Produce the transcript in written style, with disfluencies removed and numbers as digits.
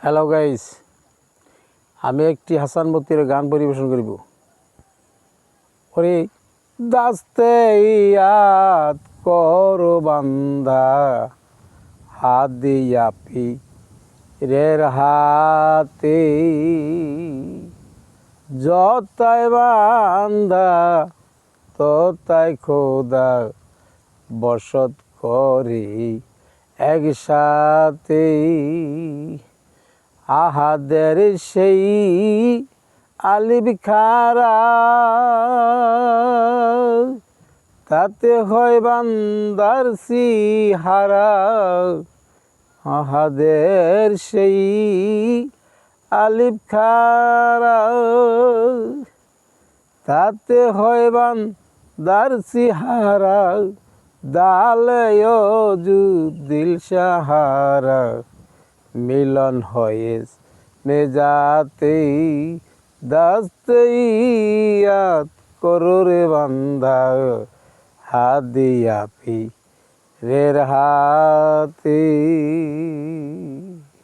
Hello guys, আমি একটি হাসান মতির গান পরিবেশন করিব। ওরে দাস্তে ইয়াদ করো বান্দা, হাত দিয়া পীরের হাতে, যতাই বান্দা ততাই খোদা বসত করি একসাথে। আহাদের সেই আলিব খারা, তাতে হয় বান্দার সিহারা। আহাদের সেই আলিব খারা, তাতে হয় বান্দার সিহারা। দালেয় দিল সাহারা, মিলন হয়েস মেজাতে। দাস্তে ইয়াদ করো রে বান্দা, হাত দিয়া পীরের হাতে।